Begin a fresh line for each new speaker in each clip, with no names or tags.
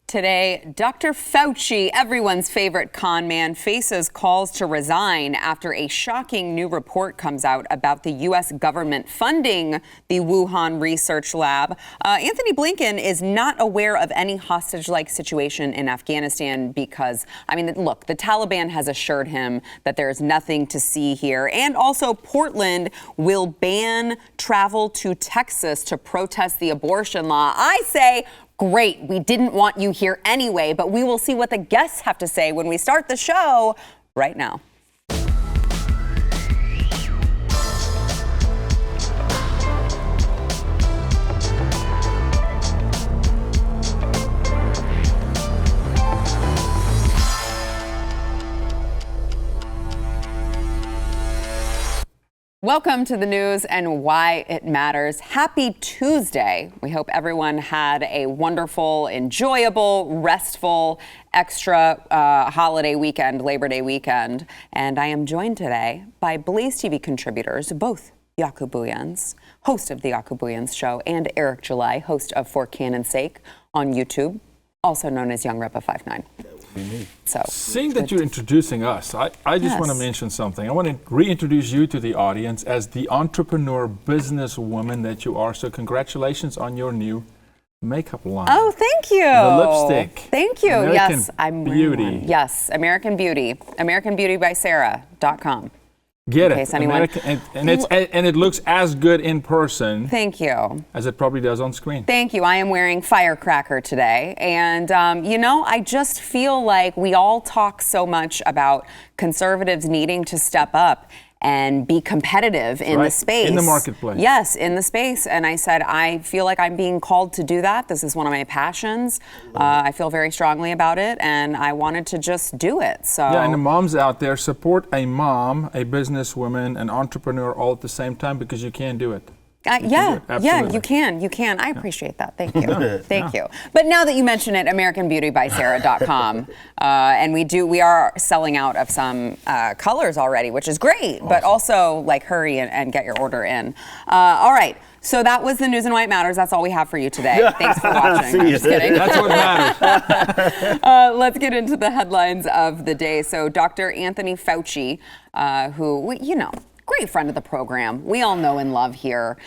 Today, Dr. Fauci, everyone's favorite con man, faces calls to resign after a shocking new report comes out about the U.S. government funding the Wuhan research lab. Antony Blinken is not aware of any hostage-like situation in Afghanistan because, look, the Taliban has assured him that there is nothing to see here. And also, Portland will ban travel to Texas to protest the abortion law. I say, great, we didn't want you here anyway, but we will see what the guests have to say when we start the show right now. Welcome to the news and why it matters. Happy Tuesday. We hope everyone had a wonderful, enjoyable, restful, extra holiday weekend, Labor Day weekend. And I am joined today by BlazeTV contributors, both Jaco Booyens, host of the Jaco Booyens Show, and Eric July, host of For Canon's Sake on YouTube, also known as Young Repa 59.
So, seeing that you're introducing us, I just want to mention something. I want to reintroduce you to the audience as the entrepreneur businesswoman that you are. So congratulations on your new makeup line.
Oh, thank you.
The lipstick.
Thank you.
American
yes, I'm
Beauty.
One. Yes, American Beauty. AmericanBeautyBySarah.com.
Get it. And it looks as good in person.
Thank you.
As it probably does on screen.
Thank you. I am wearing Firecracker today. And, I just feel like we all talk so much about conservatives needing to step up and be competitive in the space.
In the marketplace.
Yes, in the space. And I said, I feel like I'm being called to do that. This is one of my passions. I feel very strongly about it, and I wanted to just do it. So
yeah, and the moms out there, support a mom, a businesswoman, an entrepreneur all at the same time, because you can do it.
You can. I appreciate that. Thank you. Thank you. But now that you mention it, AmericanBeautyBySarah.com, and we are selling out of some colors already, which is great. Awesome. But also, hurry and get your order in. All right. So that was the news and why it matters. That's all we have for you today. Thanks for watching. I'm just kidding.
That's what matters.
Let's get into the headlines of the day. So Dr. Anthony Fauci, who, great friend of the program, we all know and love here,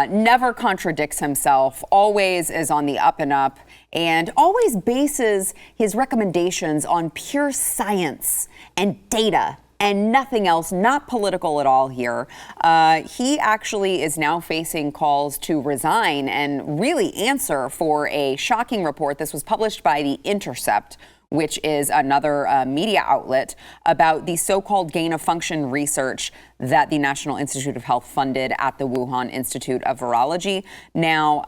never contradicts himself, always is on the up and up, and always bases his recommendations on pure science and data and nothing else, not political at all here. He actually is now facing calls to resign and really answer for a shocking report. This was published by the Intercept, which is another media outlet, about the so-called gain-of-function research that the National Institute of Health funded at the Wuhan Institute of Virology. Now,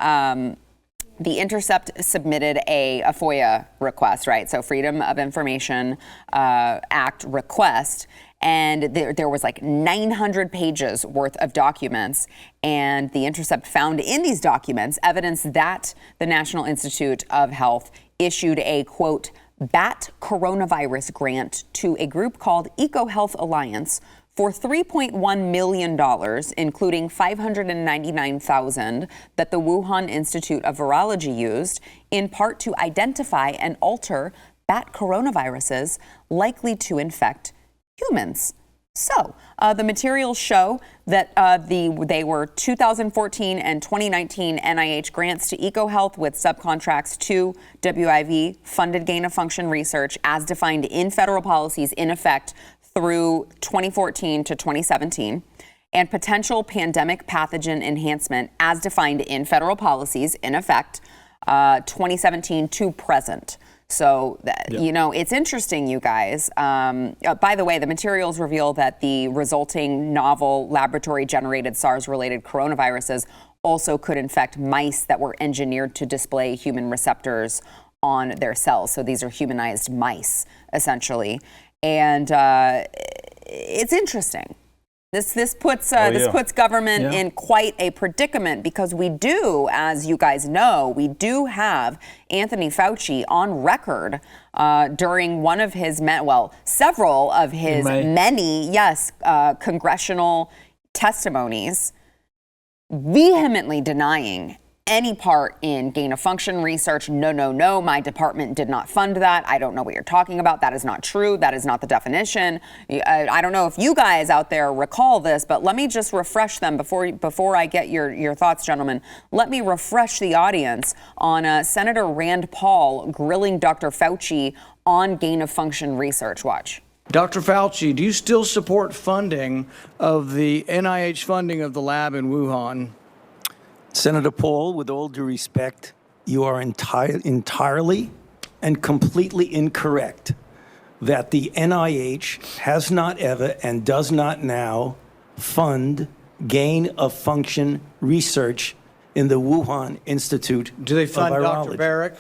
the Intercept submitted a FOIA request, right? So Freedom of Information Act request. And there was 900 pages worth of documents. And the Intercept found in these documents evidence that the National Institute of Health issued a, quote, bat coronavirus grant to a group called EcoHealth Alliance for $3.1 million, including $599,000 that the Wuhan Institute of Virology used, in part to identify and alter bat coronaviruses likely to infect humans. So the materials show that they were 2014 and 2019 NIH grants to EcoHealth with subcontracts to WIV, funded gain-of-function research as defined in federal policies in effect through 2014 to 2017, and potential pandemic pathogen enhancement as defined in federal policies in effect 2017 to present. So, it's interesting, you guys. By the way, the materials reveal that the resulting novel laboratory-generated SARS-related coronaviruses also could infect mice that were engineered to display human receptors on their cells. So these are humanized mice, essentially. And it's interesting. This puts government in quite a predicament, because we do, as you guys know, we do have Anthony Fauci on record during one of his several of his many congressional testimonies, vehemently denying any part in gain-of-function research. No, my department did not fund that. I don't know what you're talking about. That is not true. That is not the definition. I don't know if you guys out there recall this, but let me just refresh them before I get your thoughts, gentlemen. Let me refresh the audience on Senator Rand Paul grilling Dr. Fauci on gain-of-function research. Watch.
Dr. Fauci, do you still support funding of the NIH funding of the lab in Wuhan?
Senator Paul, with all due respect, you are entirely and completely incorrect that the NIH has not ever and does not now fund gain-of-function research in the Wuhan Institute
Do they fund
of Virology.
Dr. Barrick?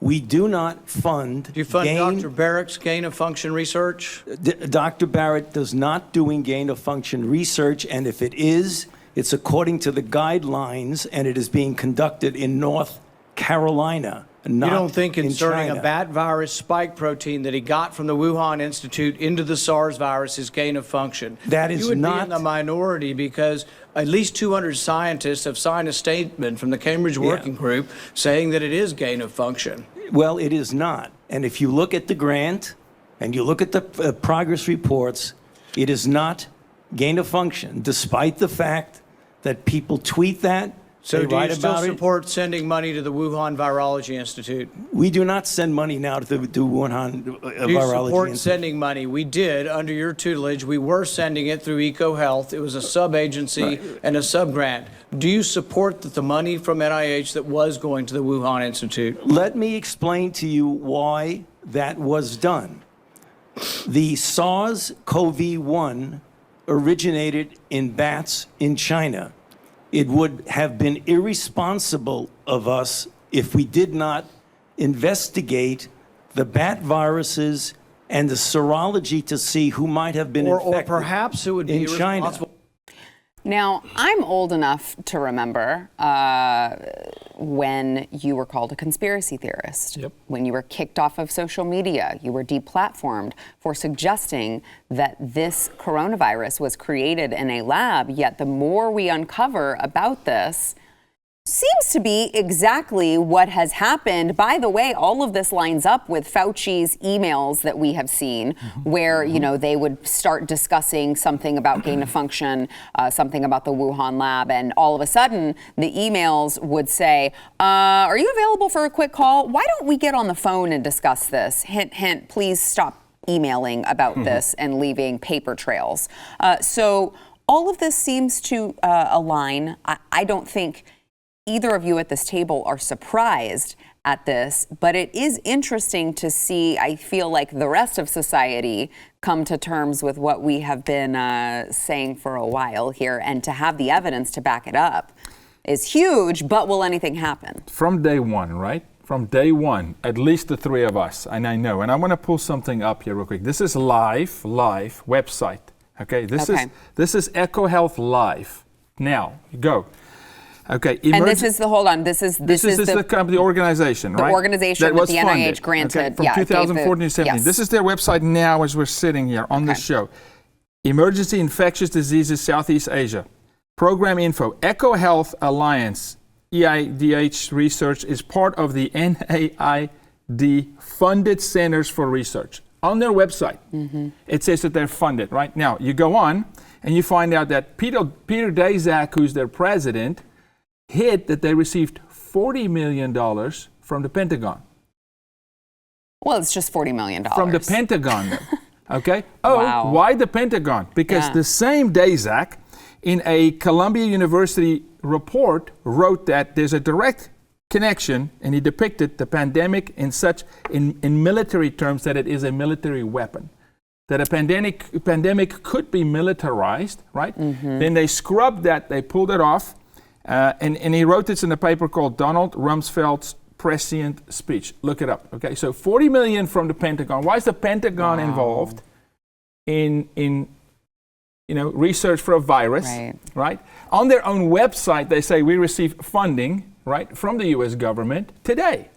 We do not fund.
Do you fund Dr. Barrick's gain-of-function research?
Dr. Barrett does not doing gain-of-function research, and if it is, it's according to the guidelines, and it is being conducted in North Carolina, not
You don't think inserting
China.
a bat virus spike protein that he got from the Wuhan Institute into the SARS virus is gain-of-function?
That is
You would
not-
be in the minority because at least 200 scientists have signed a statement from the Cambridge Working Group saying that it is gain-of-function.
Well, it is not. And if you look at the grant and you look at the progress reports, it is not gain-of-function, despite the fact that people tweet that.
So
they
do
write
you still
about it.
support sending money to the Wuhan Virology Institute?
We do not send money now to the Wuhan
Do you
Virology
support
Institute.
sending money? We did under your tutelage. We were sending it through EcoHealth. It was a sub-agency and a sub-grant. Do you support that the money from NIH that was going to the Wuhan Institute?
Let me explain to you why that was done. The SARS-CoV-1 originated in bats in China. It would have been irresponsible of us if we did not investigate the bat viruses and the serology to see who might have been
Or
infected
perhaps it would be
in China.
irresponsible.
Now, I'm old enough to remember when you were called a conspiracy theorist, when you were kicked off of social media, you were deplatformed for suggesting that this coronavirus was created in a lab, yet the more we uncover about this, seems to be exactly what has happened. By the way, all of this lines up with Fauci's emails that we have seen, where, you know, they would start discussing something about gain of function, something about the Wuhan lab, and all of a sudden the emails would say, are you available for a quick call? Why don't we get on the phone and discuss this? Hint, hint, please stop emailing about this and leaving paper trails. So all of this seems to align. I don't think either of you at this table are surprised at this, but it is interesting to see, I feel like, the rest of society come to terms with what we have been saying for a while here, and to have the evidence to back it up is huge, but will anything happen?
From day one, right? From day one, at least the three of us, and I know, and I want to pull something up here real quick. This is live website, okay? This is EcoHealth Live. Now, go. Okay,
and this is the
the organization, right?
The organization that the NIH granted,
from 2014 to 17.
Yes.
This is their website now as we're sitting here on the show. Emergency Infectious Diseases Southeast Asia. Program info. EcoHealth Alliance, EIDH research is part of the NIAID funded Centers for Research. On their website, it says that they're funded, right? Now, you go on and you find out that Peter Daszak, who's their president, hid that they received $40 million from the Pentagon.
Well, it's just $40 million.
From the Pentagon, though. Okay? Oh,
wow.
Why the Pentagon? Because the same Daszak, in a Columbia University report, wrote that there's a direct connection, and he depicted the pandemic in military terms, that it is a military weapon. That a pandemic could be militarized, right? Then they scrubbed that, they pulled it off, and he wrote this in a paper called Donald Rumsfeld's Prescient Speech. Look it up, okay? So $40 million from the Pentagon. Why is the Pentagon involved in research for a virus, right? On their own website, they say we receive funding, right, from the U.S. government today.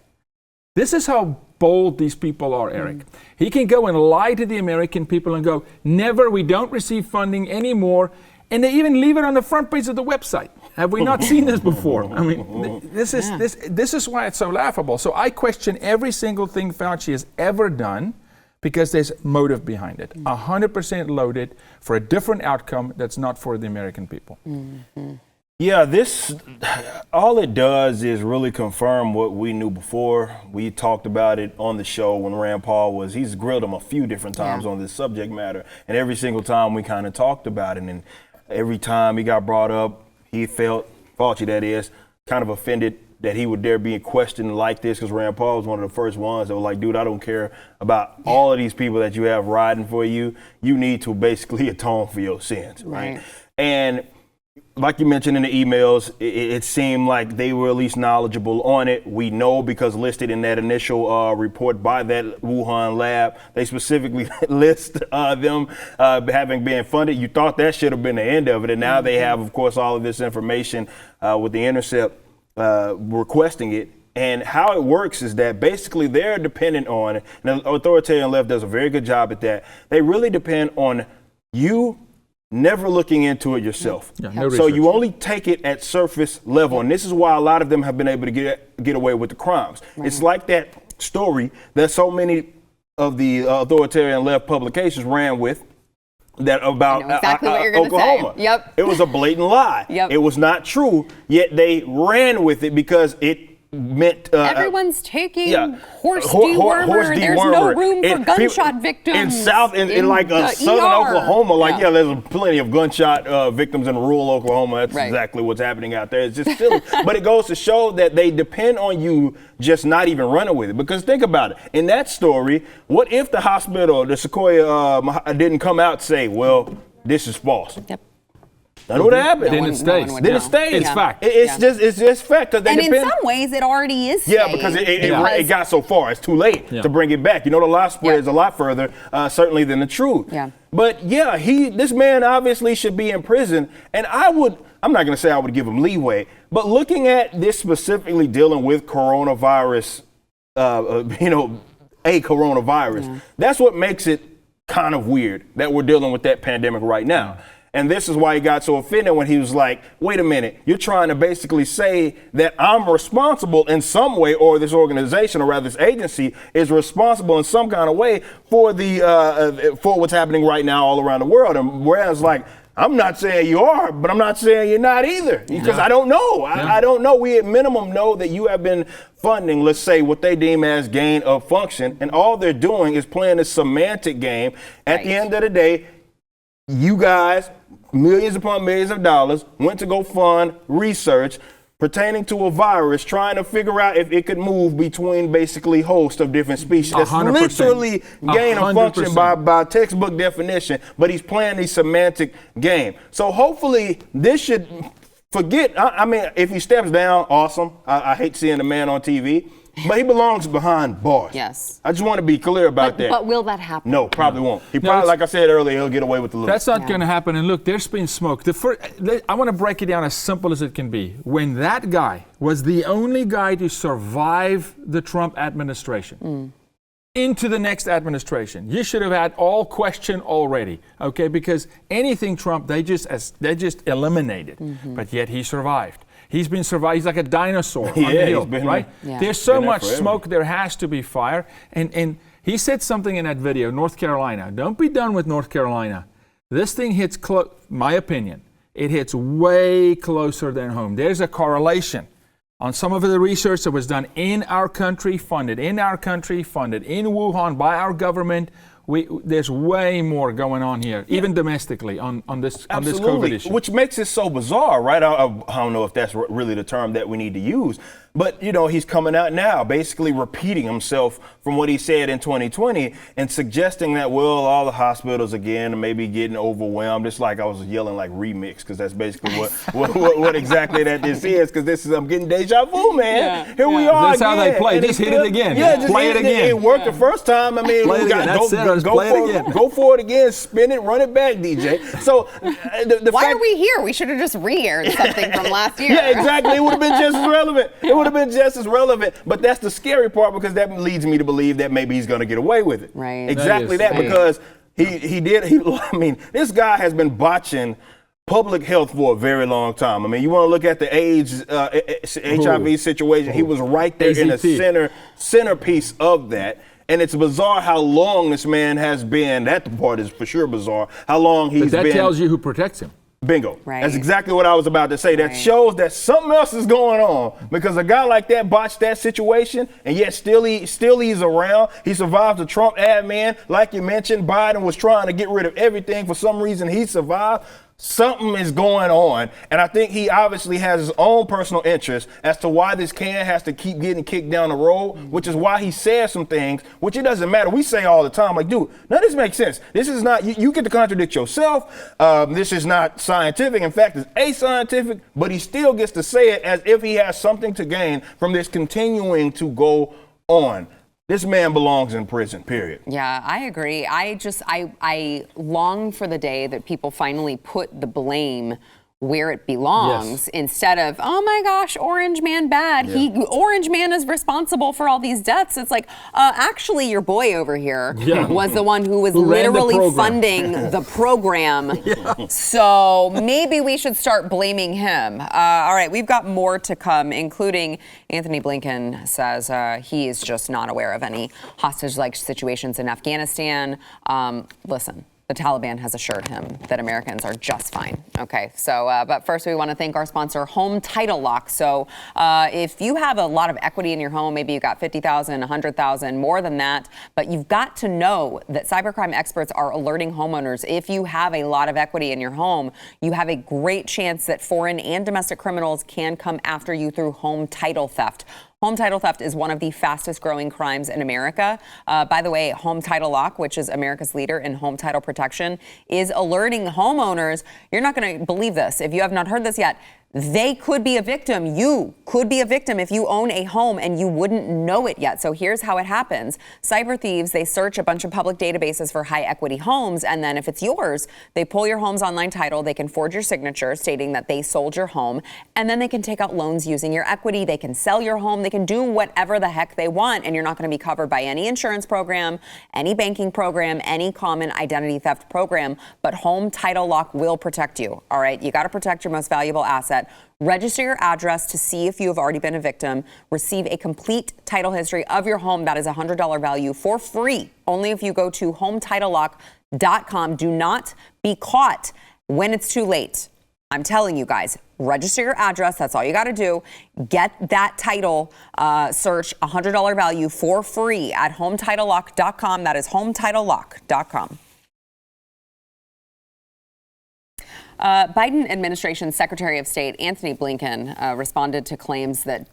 This is how bold these people are, Eric. He can go and lie to the American people and go, never, we don't receive funding anymore, and they even leave it on the front page of the website. Have we not seen this before? I mean, this is why it's so laughable. So I question every single thing Fauci has ever done because there's motive behind it. 100% loaded for a different outcome that's not for the American people.
Yeah, this, all it does is really confirm what we knew before. We talked about it on the show when Rand Paul he's grilled him a few different times on this subject matter. And every single time we kind of talked about it. And every time he got brought up, he felt, Fauci that is, kind of offended that he would dare be questioned like this, because Rand Paul was one of the first ones that were like, dude, I don't care about all of these people that you have riding for you. You need to basically atone for your sins, right? And like you mentioned in the emails, it seemed like they were at least knowledgeable on it. We know because listed in that initial report by that Wuhan lab, they specifically list them having been funded. You thought that should have been the end of it. And now they have, of course, all of this information with the Intercept requesting it. And how it works is that basically they're dependent on, and the authoritarian left does a very good job at that, they really depend on you never looking into it yourself. So you only take it at surface level. And this is why a lot of them have been able to get away with the crimes. It's like that story that so many of the authoritarian left publications ran with, that about
exactly what you're
Oklahoma.
Say. Yep.
It was a blatant lie. It was not true, yet they ran with it because it meant
everyone's taking horse dewormer. There's no room for gunshot victims
in southern Oklahoma. There's plenty of gunshot victims in rural Oklahoma. That's exactly what's happening out there. It's just silly. But it goes to show that they depend on you just not even running with it. Because think about it. In that story, what if the hospital, the Sequoia, didn't come out and say, well, this is false? That's what happened.
Then it stays.
Then it stays.
It's fact.
It's just fact.
And in some ways, it already is.
Because it got so far. It's too late to bring it back. You know, the lie spreads a lot further, certainly, than the truth. But this man obviously should be in prison. And I'm not going to say I would give him leeway, but looking at this specifically dealing with coronavirus, a coronavirus, that's what makes it kind of weird that we're dealing with that pandemic right now. And this is why he got so offended when he was like, wait a minute, you're trying to basically say that I'm responsible in some way, or this organization, or rather this agency is responsible in some kind of way for for what's happening right now all around the world. And whereas, like, I'm not saying you are, but I'm not saying you're not either, because I don't know. I don't know. We at minimum know that you have been funding, let's say, what they deem as gain of function. And all they're doing is playing a semantic game. At the end of the day, you guys, millions upon millions of dollars, went to go fund research pertaining to a virus, trying to figure out if it could move between basically hosts of different species. That's
100%.
literally gain of function by textbook definition, but he's playing the semantic game. So hopefully this should I mean, if he steps down, awesome. I hate seeing the man on TV. But he belongs behind bars.
Yes.
I just want to be clear about that.
But will that happen?
No, probably won't. He probably, like I said earlier, he'll get away with the loot.
That's not going to happen. And look, there's been smoke. I want to break it down as simple as it can be. When that guy was the only guy to survive the Trump administration into the next administration, you should have had all question already, okay? Because anything Trump, they just eliminated. But yet he survived. He's been survived. He's like a dinosaur on the hill, right? There's so much smoke, there has to be fire. And he said something in that video, North Carolina. Don't be done with North Carolina. This thing hits, my opinion, it hits way closer than home. There's a correlation on some of the research that was done in our country, funded in Wuhan by our government. There's way more going on here, even domestically, on this COVID issue.
Which makes it so bizarre, right? I don't know if that's really the term that we need to use. But, he's coming out now, basically repeating himself from what he said in 2020 and suggesting that, well, all the hospitals, again, are maybe getting overwhelmed. It's like I was yelling like remix, because that's basically what exactly that this is, because I'm getting deja vu, man. Here we are.
That's how they play. Just hit it again.
Just
play it again.
It worked the first time. I mean, go for it again, spin it, run it back, DJ. So
why are we here? We should have just re-aired something from last year.
Yeah, exactly. It would have been just as relevant. But that's the scary part, because that leads me to believe that maybe he's going to get away with it.
Right.
Exactly that, because he did. I mean, this guy has been botching public health for a very long time. I mean, you want to look at the AIDS, HIV situation. He was right there in the centerpiece of that. And it's bizarre how long this man has been. That part is for sure bizarre. How long he's been.
But that tells you who protects him.
Bingo.
Right.
That's exactly what I was about to say. That shows that something else is going on, because a guy like that botched that situation, and yet still he's around. He survived the Trump admin. Like you mentioned, Biden was trying to get rid of everything. For some reason, he survived. Something is going on, and I think he obviously has his own personal interest as to why this can has to keep getting kicked down the road, which is why he says some things, which it doesn't matter. We say all the time, like, dude, none of this makes sense. This is not, you get to contradict yourself. This is not scientific. In fact, it's ascientific, but he still gets to say it as if he has something to gain from this continuing to go on. This man belongs in prison, period.
Yeah, I agree. I long for the day that people finally put the blame where it belongs, instead of, oh my gosh, Orange Man bad. Orange Man is responsible for all these deaths. It's like, actually your boy over here was the one who was literally funding the program. So maybe we should start blaming him. All right, we've got more to come, including Antony Blinken says he is just not aware of any hostage-like situations in Afghanistan. Listen. The Taliban has assured him that Americans are just fine. Okay, so, but first we want to thank our sponsor, Home Title Lock. So if you have a lot of equity in your home, maybe you got 50,000, 100,000, more than that, but you've got to know that cybercrime experts are alerting homeowners. If you have a lot of equity in your home, you have a great chance that foreign and domestic criminals can come after you through home title theft. Home title theft is one of the fastest growing crimes in America. By the way, Home Title Lock, which is America's leader in home title protection, is alerting homeowners. You're not going to believe this. If you have not heard this yet, they could be a victim. You could be a victim if you own a home and you wouldn't know it yet. So here's how it happens. Cyber thieves, they search a bunch of public databases for high equity homes. And then if it's yours, they pull your home's online title. They can forge your signature stating that they sold your home. And then they can take out loans using your equity. They can sell your home. They can do whatever the heck they want. And you're not going to be covered by any insurance program, any banking program, any common identity theft program. But Home Title Lock will protect you. All right. You got to protect your most valuable asset. Register your address to see if you have already been a victim. Receive a complete title history of your home. That is a $100 value for free. Only if you go to HometitleLock.com. Do not be caught when it's too late. I'm telling you guys, register your address. That's all you got to do. Get that title search, $100 value for free at HometitleLock.com. That is HometitleLock.com. Biden administration Secretary of State Antony Blinken responded to claims that,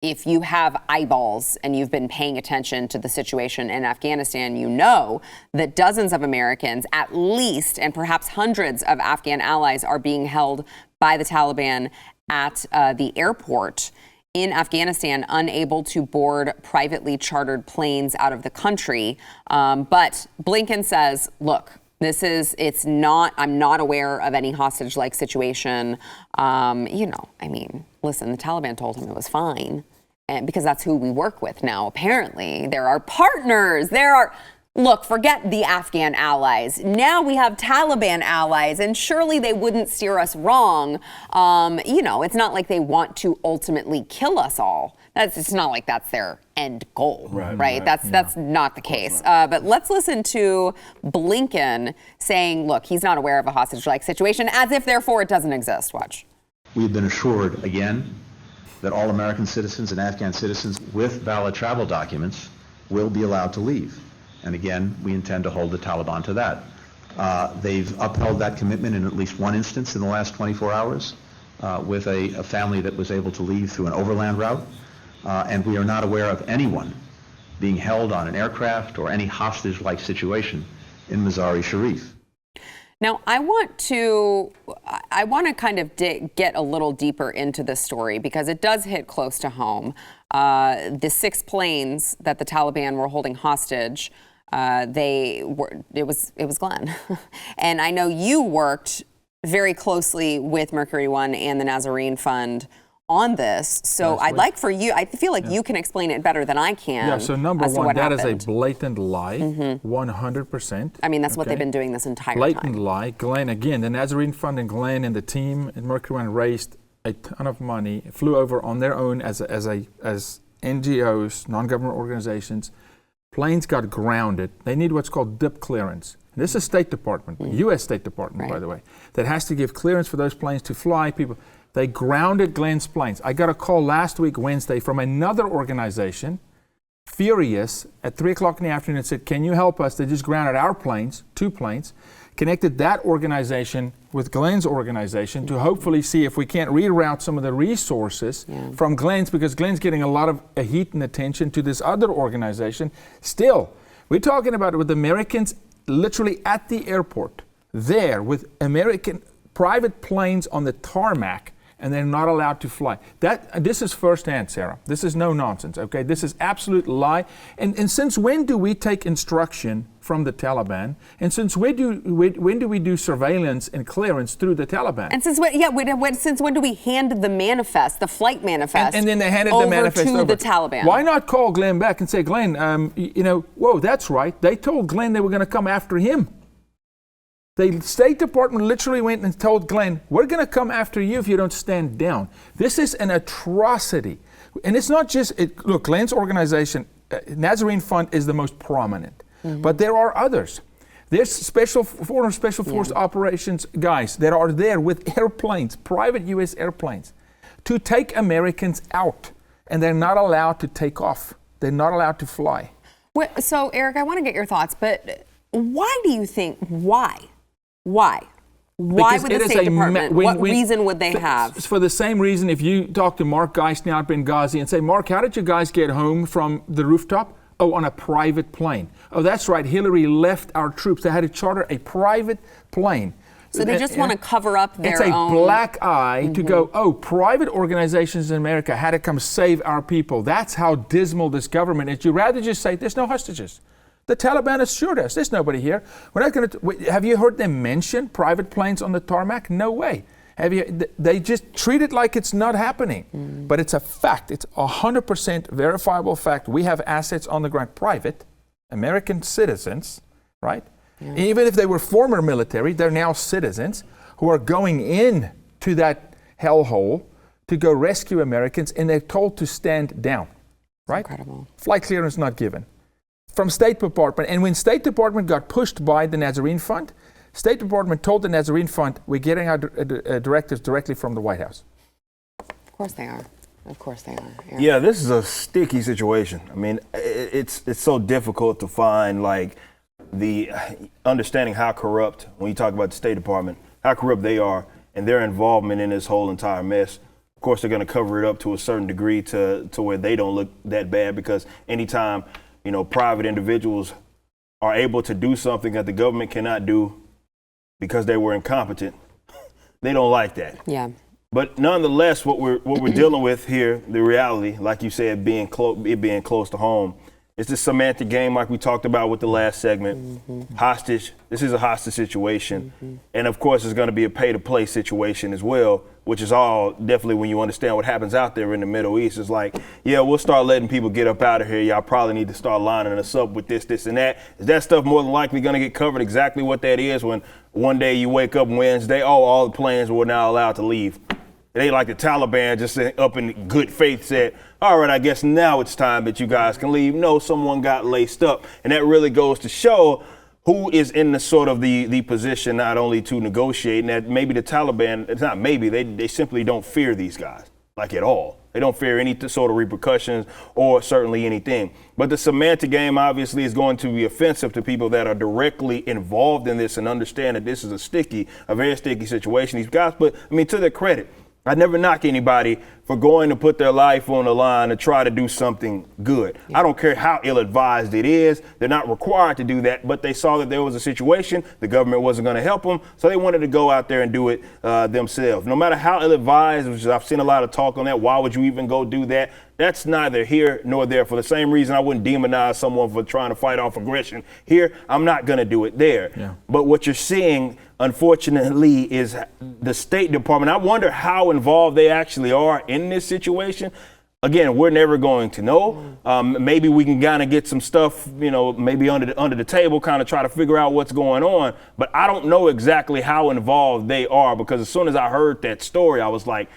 if you have eyeballs and you've been paying attention to the situation in Afghanistan, you know that dozens of Americans, at least, and perhaps hundreds of Afghan allies are being held by the Taliban at the airport in Afghanistan, unable to board privately chartered planes out of the country. But Blinken says, look, I'm not aware of any hostage-like situation. Listen, the Taliban told him it was fine, and because that's who we work with now, apparently. There are partners. Look, forget the Afghan allies. Now we have Taliban allies, and surely they wouldn't steer us wrong. It's not like they want to ultimately kill us all. It's not like that's their end goal, right? That's not the case. But let's listen to Blinken saying, look, he's not aware of a hostage-like situation, as if, therefore, it doesn't exist. Watch.
We have been assured, again, that all American citizens and Afghan citizens with valid travel documents will be allowed to leave. And again, we intend to hold the Taliban to that. They've upheld that commitment in at least one instance in the last 24 hours with a family that was able to leave through an overland route. And we are not aware of anyone being held on an aircraft or any hostage-like situation in Mazar-e-Sharif.
Now, I want to kind of get a little deeper into this story because it does hit close to home. The 6 planes that the Taliban were holding hostage, it was Glenn. And I know you worked very closely with Mercury One and the Nazarene Fund on this. So I'd like for you, I feel like you can explain it better than I can.
Yeah, so number
as to
one,
what
that is a
happened.
blatant lie, 100%.
I mean, that's what they've been doing this entire
Blatant
time.
lie. Glenn, again, the Nazarene Fund and Glenn and the team at Mercury One raised a ton of money, flew over on their own as NGOs, non-government organizations. Planes got grounded. They need what's called DIP clearance. And this is State Department, U.S. State Department, by the way, that has to give clearance for those planes to fly people. They grounded Glenn's planes. I got a call last week, Wednesday, from another organization, furious, at 3 o'clock in the afternoon, and said, can you help us? They just grounded our planes, 2 planes, connected that organization with Glenn's organization to hopefully see if we can't reroute some of the resources from Glenn's, because Glenn's getting a lot of heat and attention to this other organization. Still, we're talking about it with Americans literally at the airport, there with American private planes on the tarmac, and they're not allowed to fly. This is firsthand, Sarah. This is no nonsense, okay? This is absolute lie. And since when do we take instruction from the Taliban? And since when do we do surveillance and clearance through the Taliban?
And since when do we hand the manifest, the flight manifest,
and then they handed the manifest over
to the Taliban?
Why not call Glenn back and say, Glenn, whoa, that's right. They told Glenn they were going to come after him. The State Department literally went and told Glenn, we're going to come after you if you don't stand down. This is an atrocity. And it's not just, look, Glenn's organization, Nazarene Fund, is the most prominent. But there are others. There's former Special Force operations guys that are there with airplanes, private U.S. airplanes, to take Americans out. And they're not allowed to take off. They're not allowed to fly.
So, Eric, I want to get your thoughts, but why do you think, why? Why would the State Department, what reason would they have?
For the same reason, if you talk to Mark Geisner out in Benghazi and say, Mark, how did you guys get home from the rooftop? Oh, on a private plane. Oh, that's right, Hillary left our troops. They had to charter a private plane.
So they just want to cover up their own...
It's a black eye to go, oh, private organizations in America had to come save our people. That's how dismal this government is. You'd rather just say, there's no hostages. The Taliban assured us, there's nobody here. We're not going to. Have you heard them mention private planes on the tarmac? No way. They just treat it like it's not happening. But it's a fact. It's 100% verifiable fact. We have assets on the ground, private, American citizens, right? Even if they were former military, they're now citizens who are going in to that hellhole to go rescue Americans, and they're told to stand down, right?
Incredible.
Flight clearance not given. From State Department. And when State Department got pushed by the Nazarene Fund, State Department told the Nazarene Fund, we're getting our directives directly from the White House.
Of course they are. Of course they are.
Yeah, this is a sticky situation. I mean, it's so difficult to find, like, the understanding how corrupt, when you talk about the State Department, how corrupt they are and their involvement in this whole entire mess. Of course, they're going to cover it up to a certain degree to where they don't look that bad, because anytime private individuals are able to do something that the government cannot do because they were incompetent, they don't like that.
Yeah.
But nonetheless, what we're dealing with here, the reality, like you said, being close to home, is this semantic game, like we talked about with the last segment. Hostage. This is a hostage situation, and of course, it's going to be a pay-to-play situation as well, which is all definitely when you understand what happens out there in the Middle East. It's like, yeah, we'll start letting people get up out of here. Y'all probably need to start lining us up with this, and that. Is that stuff more than likely going to get covered? Exactly what that is when one day you wake up Wednesday, all the planes were now allowed to leave. It ain't like the Taliban just up in good faith said, all right, I guess now it's time that you guys can leave. No, someone got laced up. And that really goes to show who is in the sort of the position not only to negotiate, and that maybe the Taliban, it's not maybe, they simply don't fear these guys, like at all. They don't fear any sort of repercussions or certainly anything. But the semantic game obviously is going to be offensive to people that are directly involved in this and understand that this is a very sticky situation. These guys, but I mean, to their credit, I never knock anybody for going to put their life on the line to try to do something good. I don't care how ill-advised it is. They're not required to do that, but they saw that there was a situation. The government wasn't going to help them, so they wanted to go out there and do it themselves. No matter how ill-advised, which I've seen a lot of talk on that, why would you even go do that? That's neither here nor there. For the same reason I wouldn't demonize someone for trying to fight off aggression here, I'm not going to do it there.
Yeah.
But what you're seeing, unfortunately, is the State Department. I wonder how involved they actually are in this situation. Again, we're never going to know. Maybe we can kind of get some stuff, maybe under the table, kind of try to figure out what's going on. But I don't know exactly how involved they are, because as soon as I heard that story, I was like,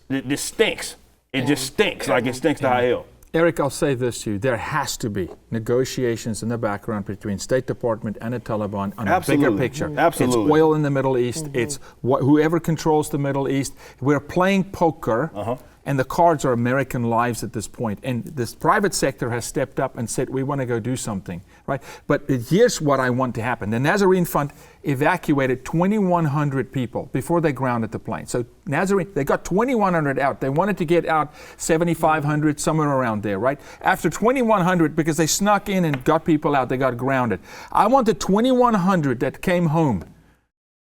this stinks. It just stinks, like it stinks to high hell.
Eric, I'll say this to you. There has to be negotiations in the background between State Department and the Taliban on a bigger picture.
Absolutely.
It's oil in the Middle East. It's whoever controls the Middle East. We're playing poker. And the cards are American lives at this point. And this private sector has stepped up and said, we want to go do something, right? But here's what I want to happen. The Nazarene Fund evacuated 2,100 people before they grounded the plane. So Nazarene, they got 2,100 out. They wanted to get out 7,500, somewhere around there, right? After 2,100, because they snuck in and got people out, they got grounded. I want the 2,100 that came home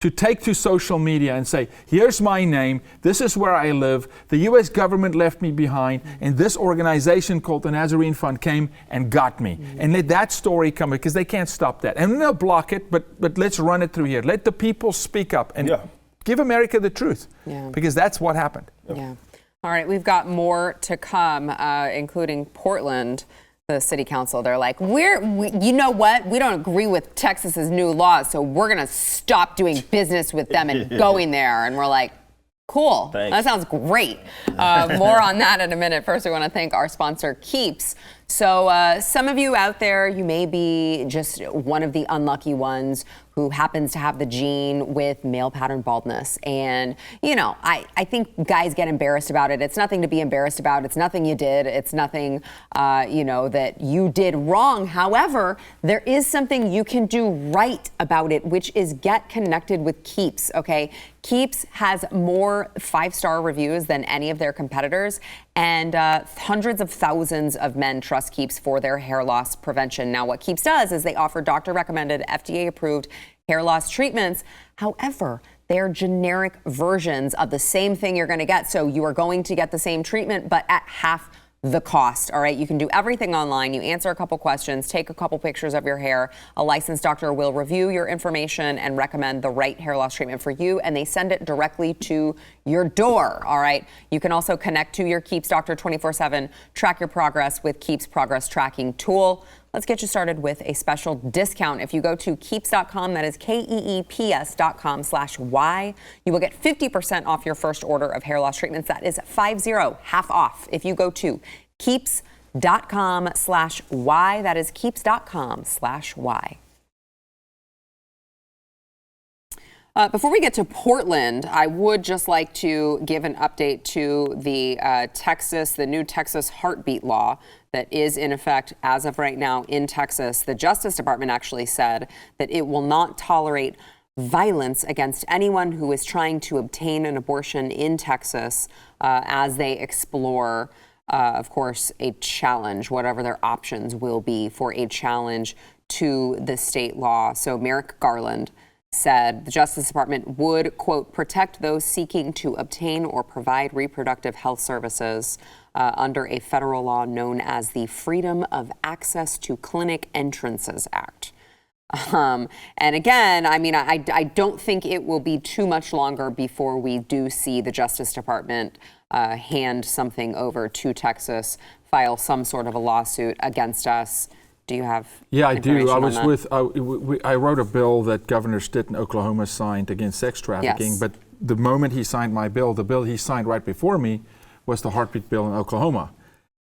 to take to social media and say, here's my name, this is where I live, the U.S. government left me behind, and this organization called the Nazarene Fund came and got me. And let that story come, because they can't stop that. And they'll block it, but let's run it through here. Let the people speak up and give America the truth, because that's what happened.
Yeah. All right, we've got more to come, including Portland. The city council, they're like, you know what? We don't agree with Texas's new laws, so we're going to stop doing business with them and going there. And we're like, cool.
Thanks.
That sounds great. More on that in a minute. First, we want to thank our sponsor, Keeps. So some of you out there, you may be just one of the unlucky ones who happens to have the gene with male pattern baldness. And, I think guys get embarrassed about it. It's nothing to be embarrassed about. It's nothing you did. It's nothing, that you did wrong. However, there is something you can do right about it, which is get connected with Keeps, okay? Keeps has more 5-star reviews than any of their competitors, and hundreds of thousands of men trust Keeps for their hair loss prevention. Now, what Keeps does is they offer doctor-recommended, FDA-approved hair loss treatments. However, they're generic versions of the same thing you're going to get. So you are going to get the same treatment, but at half the cost. All right. You can do everything online. You answer a couple questions, take a couple pictures of your hair. A licensed doctor will review your information and recommend the right hair loss treatment for you. And they send it directly to your door. All right. You can also connect to your Keeps doctor 24/7, track your progress with Keeps progress tracking tool. Let's get you started with a special discount. If you go to keeps.com, that is KEEPS.com/Y, you will get 50% off your first order of hair loss treatments. That is 50, half off. If you go to keeps.com/Y, that is keeps.com/Y. Before we get to Portland, I would just like to give an update to the new Texas heartbeat law that is in effect as of right now in Texas. The Justice Department actually said that it will not tolerate violence against anyone who is trying to obtain an abortion in Texas as they explore, of course, a challenge, whatever their options will be for a challenge to the state law. So Merrick Garland said the Justice Department would, quote, protect those seeking to obtain or provide reproductive health services under a federal law known as the Freedom of Access to Clinic Entrances Act. And again, I don't think it will be too much longer before we do see the Justice Department hand something over to Texas, file some sort of a lawsuit against us. Do you have?
Yeah, I do. I was
with.
I wrote a bill that Governor Stitt in Oklahoma signed against sex trafficking.
Yes.
But the moment he signed my bill, the bill he signed right before me was the heartbeat bill in Oklahoma.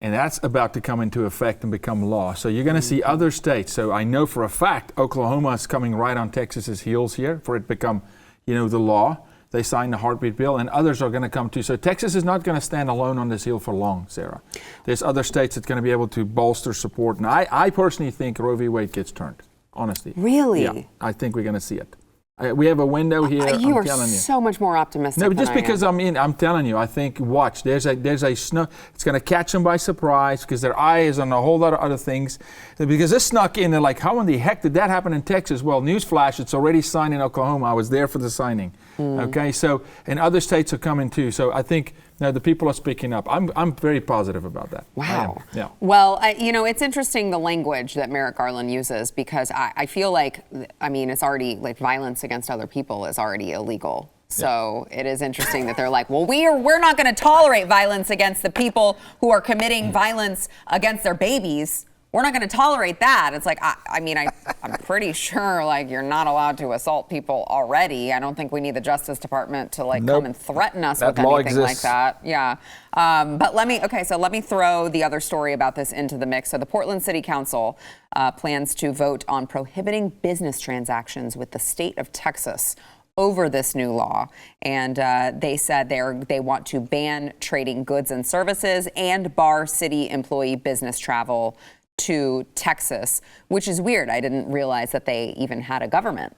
And that's about to come into effect and become law. So you're going to see other states. So I know for a fact Oklahoma is coming right on Texas's heels here for it to become, the law. They signed the heartbeat bill, and others are going to come too. So Texas is not going to stand alone on this hill for long, Sarah. There's other states that's going to be able to bolster support. And I personally think Roe v. Wade gets turned, honestly.
Really?
Yeah, I think we're going to see it. We have a window here.
You are so much more optimistic.
No, but just
than I
because
am.
I'm telling you, I think, watch, there's a snow, it's going to catch them by surprise because their eye is on a whole lot of other things. Because this snuck in, they're like, how in the heck did that happen in Texas? Well, newsflash, it's already signed in Oklahoma. I was there for the signing. Okay, so and other states are coming too. So I think the people are speaking up. I'm very positive about that.
Wow.
Yeah.
Well, it's interesting the language that Merrick Garland uses, because I feel like, it's already like violence against other people is already illegal. So it is interesting that they're like, well, we're not going to tolerate violence against the people who are committing violence against their babies. We're not going to tolerate that. It's like, I'm pretty sure like you're not allowed to assault people already. I don't think we need the Justice Department to come and threaten us with anything like that. Yeah. But let me throw the other story about this into the mix. So the Portland City Council plans to vote on prohibiting business transactions with the state of Texas over this new law. And they said they want to ban trading goods and services and bar city employee business travel to Texas, which is weird. I didn't realize that they even had a government,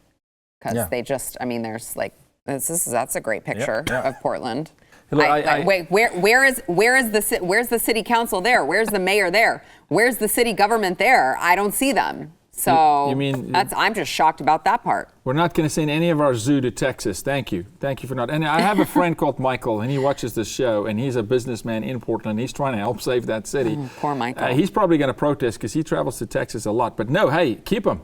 because they just, there's like, that's a great picture of Portland. Wait, where's the city council there? Where's the mayor there? Where's the city government there? I don't see them. So
you mean
I'm just shocked about that part.
We're not going to send any of our zoo to Texas. Thank you for not. And I have a friend called Michael, and he watches this show, and he's a businessman in Portland. He's trying to help save that city.
Poor Michael.
He's probably going to protest because he travels to Texas a lot. But no, hey, keep him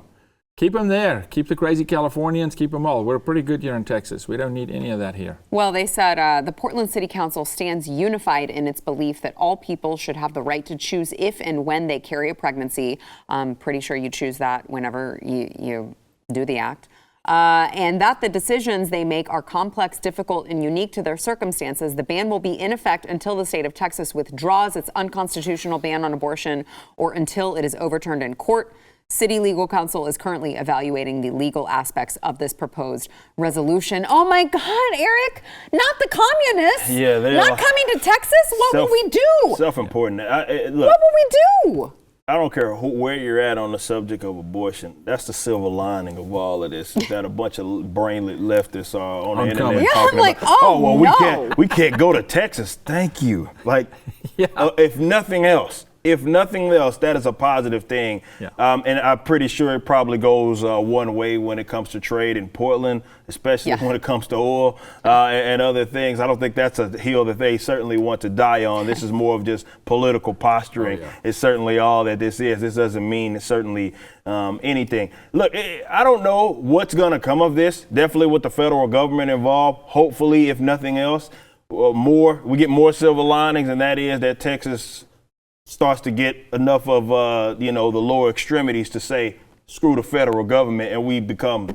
there. Keep the crazy Californians. Keep them all. We're pretty good here in Texas. We don't need any of that here.
Well, they said the Portland City Council stands unified in its belief that all people should have the right to choose if and when they carry a pregnancy. I'm pretty sure you choose that whenever you do the act. And that the decisions they make are complex, difficult, and unique to their circumstances. The ban will be in effect until the state of Texas withdraws its unconstitutional ban on abortion or until it is overturned in court. City Legal Counsel is currently evaluating the legal aspects of this proposed resolution. Oh my God, Eric, not the communists.
Yeah, they're
not coming to Texas? What will we do?
Self-important.
Look, what will we do?
I don't care where you're at on the subject of abortion. That's the silver lining of all of this, is that a bunch of brainless leftists are on the internet talking about, we can't go to Texas. Thank you. Like, if nothing else, that is a positive thing. Yeah. And I'm pretty sure it probably goes one way when it comes to trade in Portland, especially when it comes to oil and other things. I don't think that's a hill that they certainly want to die on. This is more of just political posturing. It's certainly all that this is. This doesn't mean certainly anything. Look, I don't know what's going to come of this. Definitely with the federal government involved. Hopefully, if nothing else, we get more silver linings, and that is that Texas starts to get enough of the lower extremities to say screw the federal government, and we become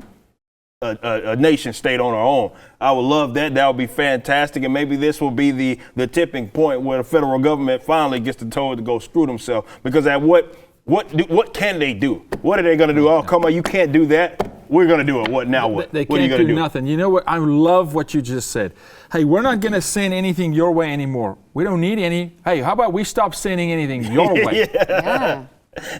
a nation state on our own. I would love that. That would be fantastic, and maybe this will be the tipping point where the federal government finally gets told to go screw themselves. Because at what can they do? What are they going to do? Oh, come on, you can't do that. We're going to do it. What now? What?
They
what are you
can't
going to
do nothing. You know what? I love what you just said. Hey, we're not going to send anything your way anymore. We don't need any. Hey, how about we stop sending anything your way?
Yeah.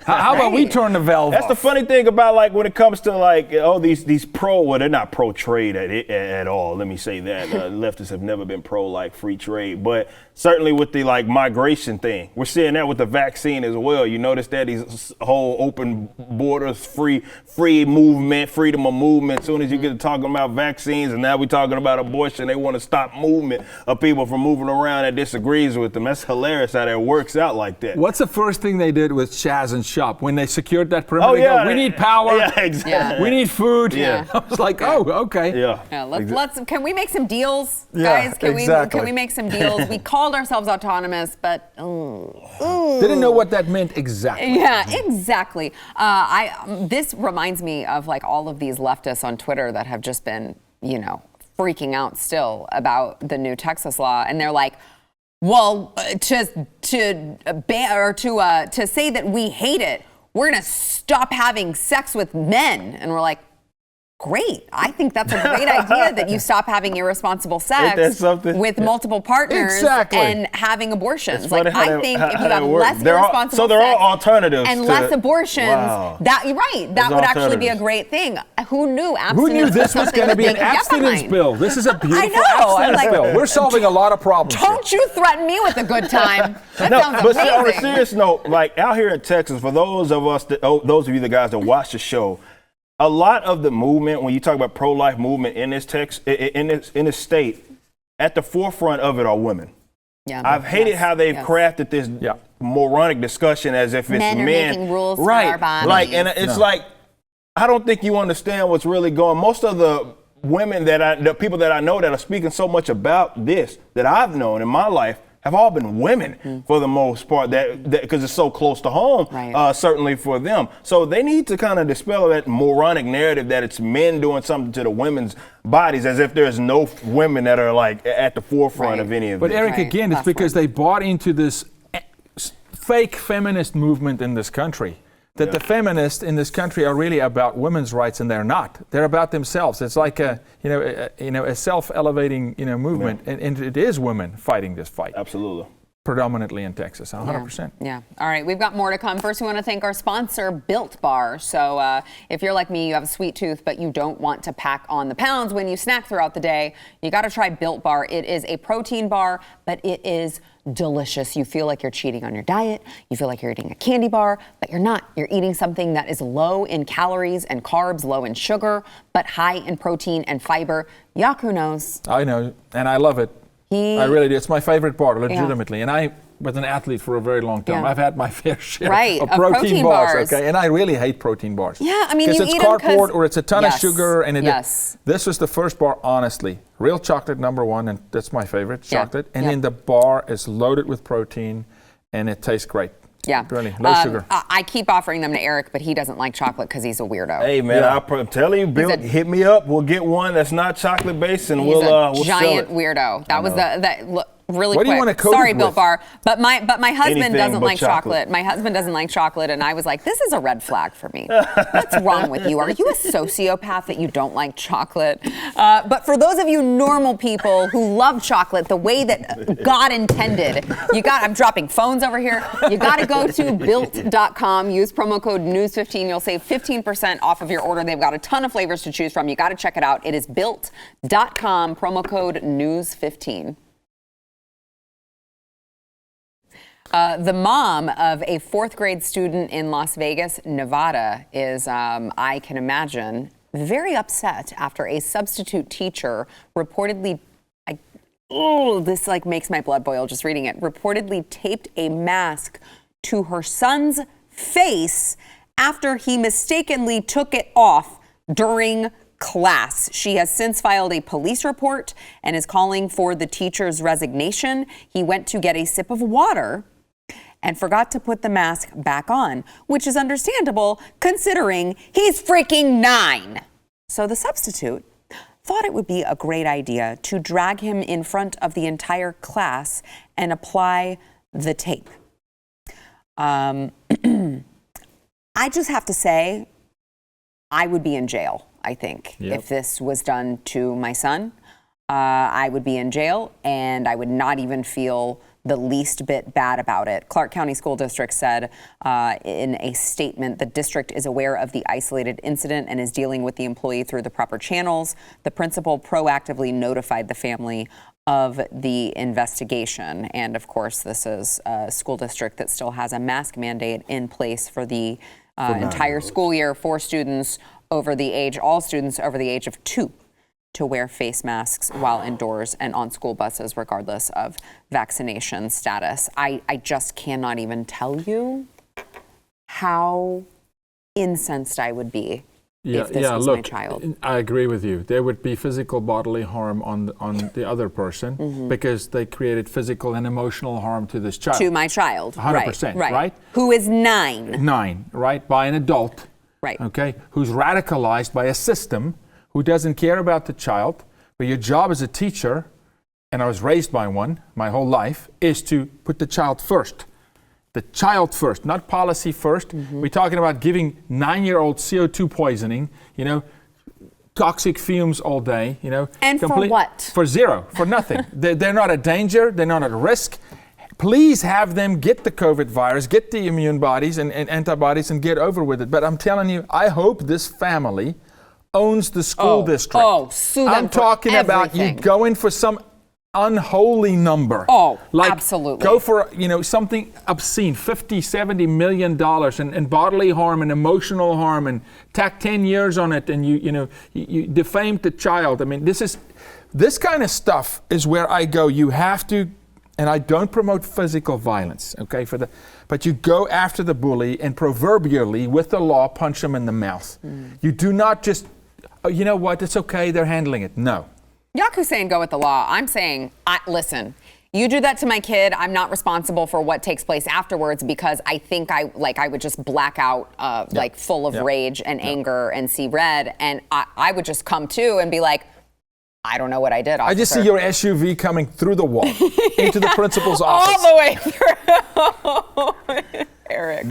How about we turn the valve
That's
off?
the funny thing about when it comes to these they're not pro trade at all. Let me say that leftists have never been pro free trade, but certainly with the migration thing, we're seeing that with the vaccine as well. You notice that these whole open borders, free movement, freedom of movement. As soon as you get to talking about vaccines, and now we're talking about abortion, they want to stop movement of people from moving around that disagrees with them. That's hilarious how that works out like that.
What's the first thing they did with Chaz and Shop when they secured that perimeter? They go, we need power.
Yeah, exactly.
Yeah.
We need food.
Yeah.
I was like, oh, okay.
Yeah. Let's. Can we make some deals, guys? Can we make some deals? We called ourselves autonomous, but
didn't know what that meant exactly.
Yeah, exactly. This reminds me of all of these leftists on Twitter that have just been, freaking out still about the new Texas law, and they're like, well, to ban or to say that we hate it, we're gonna stop having sex with men, and we're like, great. I think that's a great idea that you stop having irresponsible sex with multiple partners and having abortions. I think if you have less irresponsible
so there
sex
are alternatives
and less abortions, that would actually be a great thing. Who knew abstinence?
Who knew this was going to be an abstinence bill? This is a beautiful abstinence bill. We're solving a lot of problems.
Don't you threaten me with a good time. That sounds amazing.
But on a serious note, out here in Texas, for those of you, the guys that watch the show, a lot of the movement, when you talk about pro-life movement in this in this state, at the forefront of it are women.
Yeah,
I've hated how they've crafted this moronic discussion as if it's
men are making rules for our bodies.
Like, and it's like, I don't think you understand what's really going. Most of the women the people that I know that are speaking so much about this that I've known in my life have all been women for the most part, that because it's so close to home, certainly for them. So they need to kind of dispel that moronic narrative that it's men doing something to the women's bodies, as if there's no women that are like at the forefront of any of this.
But Eric, again, it's because they bought into this fake feminist movement in this country. That the feminists in this country are really about women's rights, and they're not. They're about themselves. It's like a self-elevating movement, and it is women fighting this fight.
Absolutely.
Predominantly in Texas, 100%.
Yeah. All right, we've got more to come. First, we want to thank our sponsor, Built Bar. So if you're like me, you have a sweet tooth, but you don't want to pack on the pounds when you snack throughout the day, you got to try Built Bar. It is a protein bar, but it is delicious. You feel like you're cheating on your diet. You feel like you're eating a candy bar, but you're not. You're eating something that is low in calories and carbs, low in sugar, but high in protein and fiber. Yaku knows.
I know, and I love it. I really do. It's my favorite bar, legitimately. And I was an athlete for a very long time. I've had my fair share of protein bars. Okay, and I really hate protein bars.
Yeah, I mean, you
because
eat
it's cardboard or it's a ton of sugar, and this was the first bar, honestly. Real chocolate, number one, and that's my favorite, chocolate. And then the bar is loaded with protein, and it tastes great.
Yeah.
Really, low sugar.
I keep offering them to Eric, but he doesn't like chocolate because he's a weirdo.
Hey, man, I'm telling you, Bill, hit me up. We'll get one that's not chocolate based, and we'll sell it.
Giant weirdo. That was really
what
quick.
Do you want to coat
Sorry,
it
Built
with?
Bar. But my husband
Anything
doesn't
but
like chocolate. My husband doesn't like chocolate, and I was like, this is a red flag for me. What's wrong with you? Are you a sociopath that you don't like chocolate? But for those of you normal people who love chocolate the way that God intended, I'm dropping phones over here. You got to go to built.com. Use promo code NEWS15. You'll save 15% off of your order. They've got a ton of flavors to choose from. You got to check it out. It is built.com. Promo code NEWS15. The mom of a fourth grade student in Las Vegas, Nevada, is, I can imagine, very upset after a substitute teacher reportedly, this makes my blood boil just reading it, reportedly taped a mask to her son's face after he mistakenly took it off during class. She has since filed a police report and is calling for the teacher's resignation. He went to get a sip of water and forgot to put the mask back on, which is understandable considering he's freaking 9. So the substitute thought it would be a great idea to drag him in front of the entire class and apply the tape. I just have to say, I would be in jail, I think, if this was done to my son. I would be in jail, and I would not even feel the least bit bad about it. Clark County School District said in a statement, the district is aware of the isolated incident and is dealing with the employee through the proper channels. The principal proactively notified the family of the investigation. And of course, this is a school district that still has a mask mandate in place for the entire school year for all students over the age of 2. To wear face masks while indoors and on school buses, regardless of vaccination status. I just cannot even tell you how incensed I would be if this was my child.
I agree with you. There would be physical bodily harm on the other person because they created physical and emotional harm to this child.
To my child.
100%, right?
Who is 9.
9, right? By an adult.
Right.
Okay? Who's radicalized by a system who doesn't care about the child, but your job as a teacher, and I was raised by one my whole life, is to put the child first. The child first, not policy first. We're talking about giving 9-year-old CO2 poisoning, toxic fumes all day,
And for what?
For zero, for nothing. They're not a danger, they're not at risk. Please have them get the COVID virus, get the immune bodies and antibodies and get over with it. But I'm telling you, I hope this family owns the school district.
Sue them
I'm talking
for
about you
everything.
going for some unholy number.
Oh,
like,
absolutely.
Go for, something obscene, $50, $70 million and bodily harm and emotional harm, and tack 10 years on it, and you defamed the child. I mean, this kind of stuff is where I go, you have to, and I don't promote physical violence, okay, but you go after the bully and proverbially, with the law, punch them in the mouth. You do not just, oh, you know what, it's okay, they're handling it. No.
Yaku's saying go with the law. I'm saying, listen, you do that to my kid, I'm not responsible for what takes place afterwards, because I think I would just black out, like full of rage and anger and see red, and I would just come to and be like, I don't know what I did, officer.
I just see your SUV coming through the wall into the principal's office.
All the way through. Eric.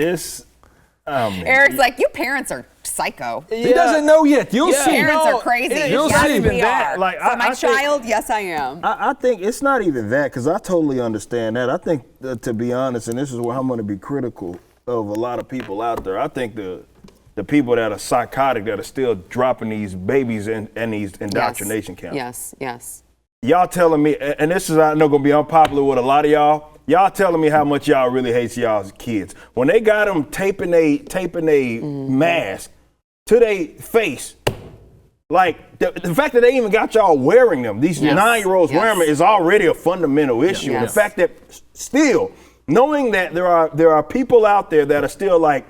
Eric's like, you parents are psycho.
He doesn't know yet. You'll see.
Parents are crazy.
You'll
yes,
see.
we are.
Like,
For my
I
child,
think,
yes, I am.
I think it's not even that, because I totally understand that. I think, to be honest, and this is where I'm going to be critical of a lot of people out there, I think the people that are psychotic, that are still dropping these babies in these indoctrination camps.
Yes.
Y'all telling me, and this is, I know, going to be unpopular with a lot of y'all telling me how much y'all really hate y'all's kids. When they got them taping a mask to their face, like the fact that they even got y'all wearing them, these 9-year-olds wearing them, is already a fundamental issue.
Yes.
The fact that still, knowing that there are people out there that are still like,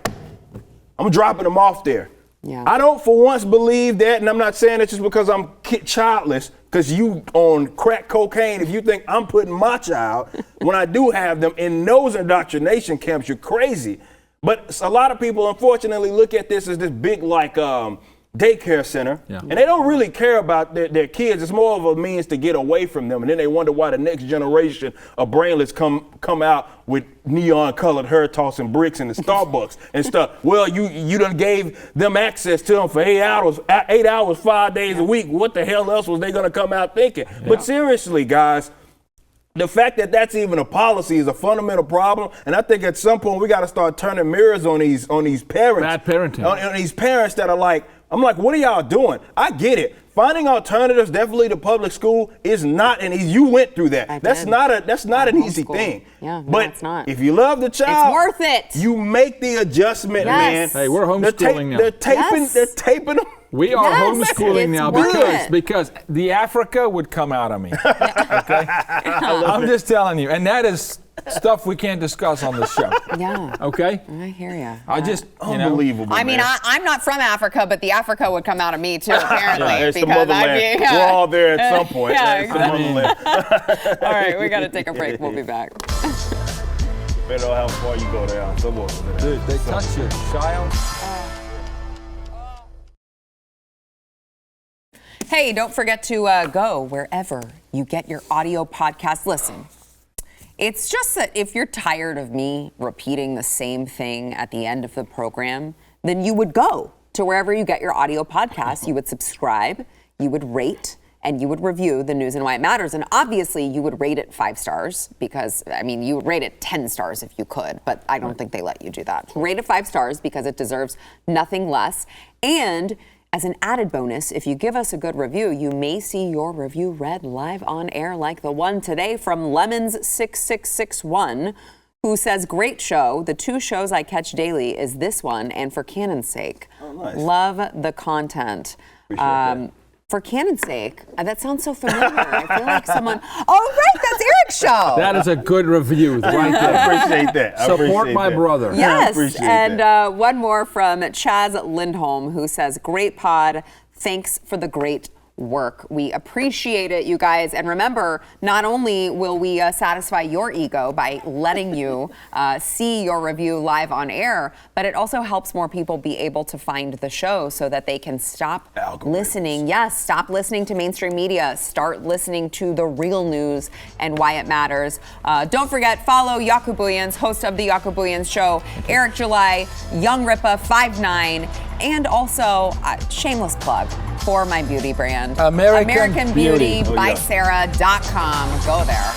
I'm dropping them off there.
Yeah.
I don't for once believe that, and I'm not saying it just because I'm childless, because you on crack cocaine, if you think I'm putting my child, when I do have them in those indoctrination camps, you're crazy. But a lot of people, unfortunately, look at this as this big, like, daycare center, and they don't really care about their kids. It's more of a means to get away from them, and then they wonder why the next generation of brainless come out with neon-colored hair-tossing bricks in the Starbucks and stuff. Well, you done gave them access to them for 8 hours, 5 days a week. What the hell else was they gonna come out thinking? But seriously, guys, the fact that that's even a policy is a fundamental problem, and I think at some point we got to start turning mirrors on these parents.
Bad parenting.
On these parents that are like, I'm like, what are y'all doing? I get it. Finding alternatives, definitely to public school, is not an easy. You went through that. That's not an easy thing.
Yeah, no,
but
it's not.
if you love the child,
It's worth it.
You make the adjustment, man.
Hey, we're homeschooling now.
They're taping them.
We are
Yes,
homeschooling
it's
now
worth it.
because the Africa would come out of me. Okay? I'm just telling you, and that is stuff we can't discuss on the show.
Yeah.
Okay?
I hear you.
I just,
Unbelievable.
I mean,
man.
I'm not from Africa, but the Africa would come out of me too, apparently.
It's the
because
motherland. We're all there at some point.
Yeah,
It's the motherland.
All right, we got to take a break. We'll be back.
Depending on how far you go down.
dude, they touch your child.
Hey, don't forget to go wherever you get your audio podcast. Listen, it's just that if you're tired of me repeating the same thing at the end of the program, then you would go to wherever you get your audio podcast. You would subscribe, you would rate, and you would review the news and why it matters. And obviously, you would rate it 5 stars because, I mean, you would rate it 10 stars if you could, but I don't think they let you do that. Rate it 5 stars because it deserves nothing less. And as an added bonus, if you give us a good review, you may see your review read live on air, like the one today from Lemons6661, who says, great show. The 2 shows I catch daily is this one and For Canon's Sake.
Oh, nice.
Love the content.
Appreciate that.
For Canon's Sake, that sounds so familiar. I feel like someone, oh, right, that's Eric's show.
That is a good review right there.
I appreciate that.
Support my brother.
Yes,
appreciate
and one more from Chaz Lindholm, who says, great pod, thanks for the great work. We appreciate it, you guys. And remember, not only will we satisfy your ego by letting you see your review live on air, but it also helps more people be able to find the show so that they can stop listening. Yes, stop listening to mainstream media. Start listening to the real news and why it matters. Don't forget, follow Yaku Booyans, host of the Yaku Booyans Show, Eric July, Young Ripa 59, and also shameless plug for my beauty brand,
American
Beauty
Beauty.
by Sarah.com. Go there.